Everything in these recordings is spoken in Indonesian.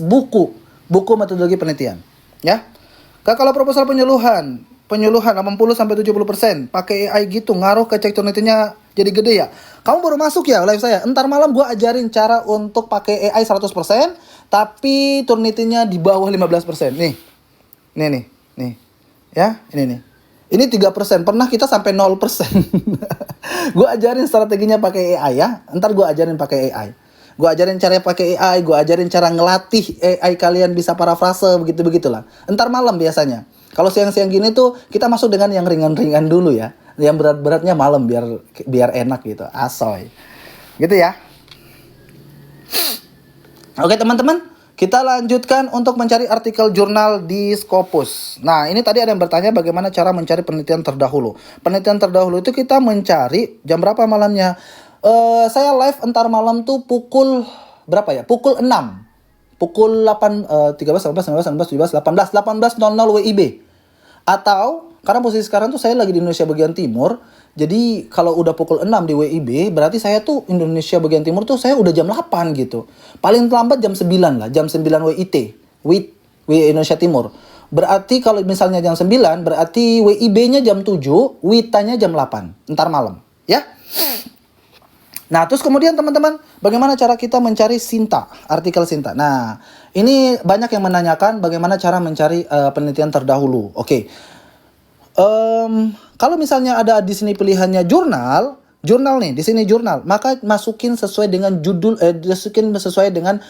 buku metodologi penelitian, ya. Kalau proposal penyuluhan 80-70% pakai AI gitu, ngaruh ke cek turnitinnya jadi gede ya. Kamu baru masuk ya live saya. Entar malam gue ajarin cara untuk pakai AI 100%, tapi turnitinnya di bawah 15%. Nih. Ya, ini nih. Ini 3%, pernah kita sampai 0%. Gue ajarin strateginya pakai AI ya. Ntar gue ajarin pakai AI. Gue ajarin cara pakai AI, gue ajarin cara ngelatih AI kalian bisa parafrase, begitu-begitulah. Ntar malam biasanya. Kalau siang-siang gini tuh kita masuk dengan yang ringan-ringan dulu ya. Yang berat-beratnya malam biar enak gitu. Asoy. Gitu ya. Oke teman-teman, kita lanjutkan untuk mencari artikel jurnal di Scopus. Nah, ini tadi ada yang bertanya bagaimana cara mencari penelitian terdahulu. Penelitian terdahulu itu kita mencari jam berapa malamnya? Saya live entar malam tuh pukul berapa ya? Pukul 6. Pukul 8, 13, 14, 19, 19, 17, 18, 18.00 WIB. Atau, karena posisi sekarang tuh saya lagi di Indonesia bagian timur. Jadi, kalau udah pukul 6 di WIB, berarti saya tuh Indonesia bagian timur tuh saya udah jam 8 gitu. Paling lambat jam 9 lah, jam 9 WIT. WIT Indonesia Timur. Berarti kalau misalnya jam 9, berarti WIB-nya jam 7, WITA-nya jam 8. Ntar malam, ya. Nah, terus kemudian teman-teman, bagaimana cara kita mencari Sinta, artikel Sinta. Nah, ini banyak yang menanyakan bagaimana cara mencari penelitian terdahulu. Oke. Kalau misalnya ada di sini pilihannya jurnal nih, di sini jurnal, maka masukin sesuai dengan judul, masukin sesuai dengan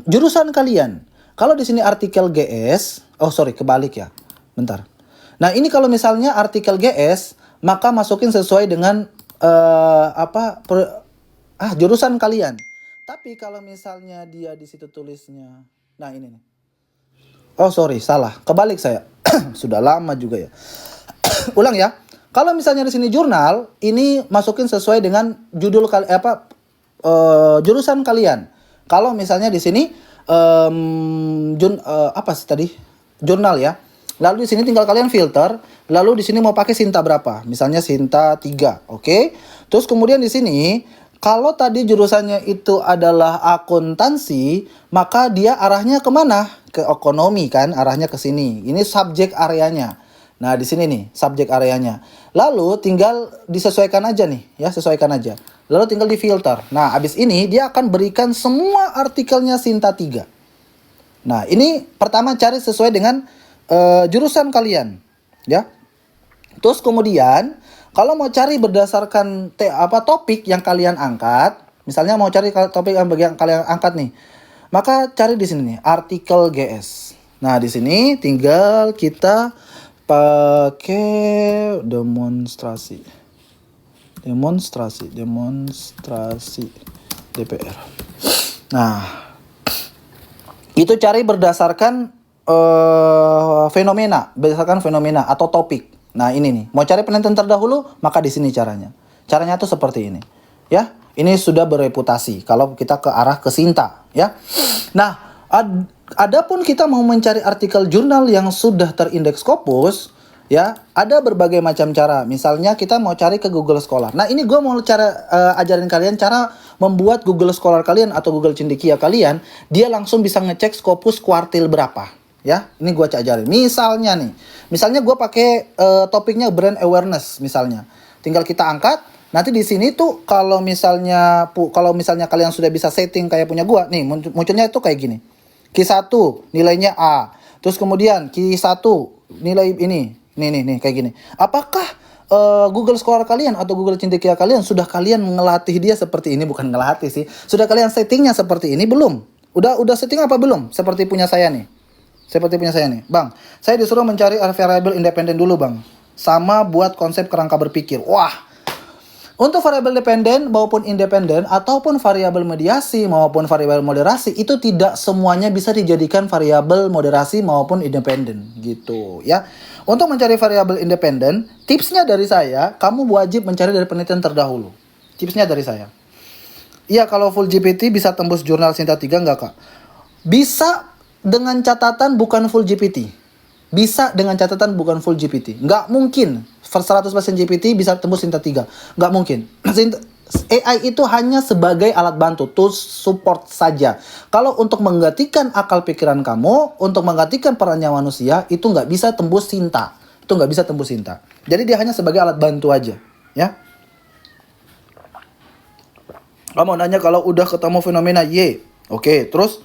jurusan kalian. Kalau di sini artikel GS, kebalik ya. Bentar. Nah, ini kalau misalnya artikel GS, maka masukin sesuai dengan jurusan kalian. Tapi kalau misalnya dia di situ tulisnya, nah ini nih. Salah, kebalik saya. Sudah lama juga ya. Ulang ya. Kalau misalnya di sini jurnal, ini masukin sesuai dengan judul jurusan kalian. Kalau misalnya di sini jurnal ya. Lalu di sini tinggal kalian filter, lalu di sini mau pakai Sinta berapa? Misalnya Sinta 3, oke? Terus kemudian di sini kalau tadi jurusannya itu adalah akuntansi, maka dia arahnya kemana? Ke ekonomi kan, arahnya ke sini. Ini subjek areanya. Nah, di sini nih, subjek areanya. Lalu tinggal disesuaikan aja nih, ya, sesuaikan aja. Lalu tinggal di filter. Nah, abis ini dia akan berikan semua artikelnya Sinta 3. Nah, ini pertama cari sesuai dengan jurusan kalian, ya. Terus kemudian kalau mau cari berdasarkan topik yang kalian angkat, misalnya mau cari topik yang kalian angkat nih, maka cari di sini nih, artikel GS. Nah, di sini tinggal kita pakai demonstrasi DPR. Nah, itu cari berdasarkan berdasarkan fenomena atau topik. Nah, ini nih, mau cari penelitian terdahulu, maka di sini caranya. Caranya tuh seperti ini. Ya, ini sudah bereputasi kalau kita ke arah ke Sinta, ya. Nah, adapun kita mau mencari artikel jurnal yang sudah terindeks Scopus, ya, ada berbagai macam cara. Misalnya kita mau cari ke Google Scholar. Nah, ini gue mau ajarin kalian cara membuat Google Scholar kalian atau Google Cendekia kalian, dia langsung bisa ngecek Scopus kuartil berapa. Ya, ini gue ajarin. Misalnya gue pakai topiknya brand awareness misalnya. Tinggal kita angkat. Nanti di sini tuh kalau misalnya kalian sudah bisa setting kayak punya gue, nih munculnya itu kayak gini. Q1 nilainya A. Terus kemudian Q1 nilai ini. Nih kayak gini. Apakah Google Scholar kalian atau Google Cendekia kalian sudah kalian ngelatih dia seperti ini? Bukan ngelatih sih. Sudah kalian settingnya seperti ini belum? Udah setting apa belum? Seperti punya saya nih. Bang, saya disuruh mencari variabel independen dulu, Bang. Sama buat konsep kerangka berpikir. Wah. Untuk variabel dependen maupun independen ataupun variabel mediasi maupun variabel moderasi itu tidak semuanya bisa dijadikan variabel moderasi maupun independen gitu, ya. Untuk mencari variabel independen, tipsnya dari saya, kamu wajib mencari dari penelitian terdahulu. Tipsnya dari saya. Iya, kalau full GPT bisa tembus jurnal Sinta 3 enggak, Kak? Bisa dengan catatan bukan full GPT. Nggak mungkin 100% GPT bisa tembus Sinta 3. Nggak mungkin. AI itu hanya sebagai alat bantu, tools support saja. Kalau untuk menggantikan akal pikiran kamu, untuk menggantikan perannya manusia, itu nggak bisa tembus cinta. Itu nggak bisa tembus cinta. Jadi dia hanya sebagai alat bantu aja, ya. Kamu nanya kalau udah ketemu fenomena Y, oke. Terus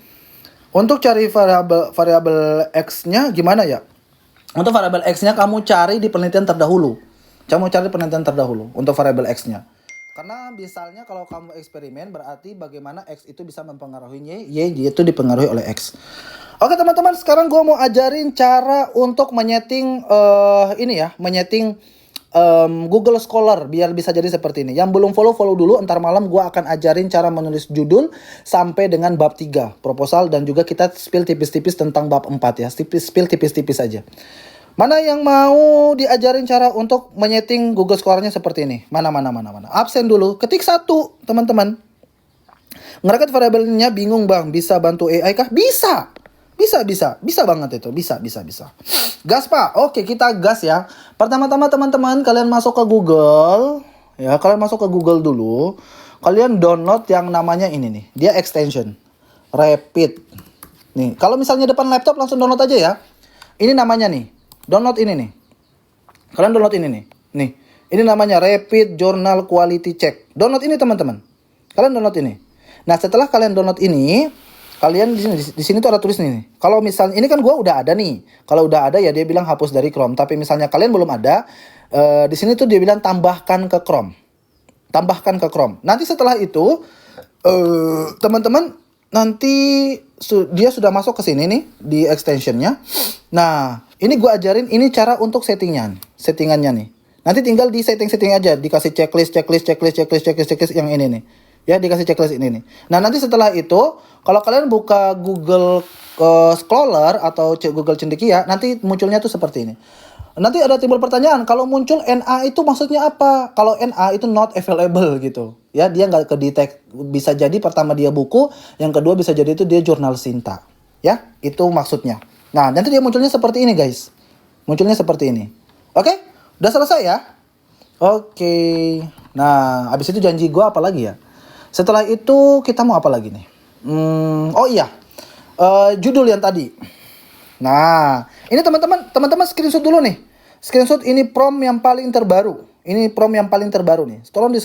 untuk cari variabel X-nya gimana ya? Untuk variabel X-nya kamu cari di penelitian terdahulu. Kamu cari penelitian terdahulu untuk variabel X-nya. Karena misalnya kalau kamu eksperimen berarti bagaimana X itu bisa mempengaruhi Y itu dipengaruhi oleh X. Oke teman-teman, sekarang gue mau ajarin cara untuk menyeting menyeting Google Scholar biar bisa jadi seperti ini. Yang belum follow dulu, entar malam gue akan ajarin cara menulis judul sampai dengan bab 3 proposal, dan juga kita spill tipis-tipis tentang bab 4 ya. Spill tipis-tipis aja. Mana yang mau diajarin cara untuk menyeting Google Scholar-nya seperti ini? Mana. Absen dulu. Ketik 1, teman-teman. Ngerakit variabelnya bingung, Bang. Bisa bantu AI kah? Bisa. Bisa banget itu. Bisa. Gas, Pak. Oke, kita gas ya. Pertama-tama teman-teman, kalian masuk ke Google. Ya, kalian masuk ke Google dulu. Kalian download yang namanya ini nih. Dia extension. Rapid. Nih, kalau misalnya depan laptop langsung download aja ya. Ini namanya nih. Download ini nih. Kalian download ini nih. Nih, ini namanya Rapid Journal Quality Check. Download ini teman-teman. Kalian download ini. Nah, setelah kalian download ini, kalian di sini tuh ada tulis nih. Kalau misalnya ini kan gua udah ada nih. Kalau udah ada ya dia bilang hapus dari Chrome. Tapi misalnya kalian belum ada, di sini tuh dia bilang tambahkan ke Chrome. Tambahkan ke Chrome. Nanti setelah itu teman-teman nanti dia sudah masuk ke sini nih di extensionnya. Nah, ini gue ajarin ini cara untuk settingannya nih. Nanti tinggal di setting aja, dikasih checklist yang ini nih. Ya, dikasih checklist ini nih. Nah, nanti setelah itu kalau kalian buka Google Scholar atau Google Cendekia, nanti munculnya tuh seperti ini. Nanti ada timbul pertanyaan, kalau muncul NA itu maksudnya apa? Kalau NA itu not available gitu. Ya, dia nggak kedetek. Bisa jadi pertama dia buku, yang kedua bisa jadi itu dia jurnal Sinta. Ya, itu maksudnya. Nah, nanti dia munculnya seperti ini, guys. Munculnya seperti ini. Oke? Udah selesai ya? Oke. Nah, habis itu janji gue apa lagi ya? Setelah itu kita mau apa lagi nih? Oh iya. Judul yang tadi. Nah, ini teman-teman screenshot dulu nih. Screenshot ini prompt yang paling terbaru. Ini prompt yang paling terbaru nih. Tolong di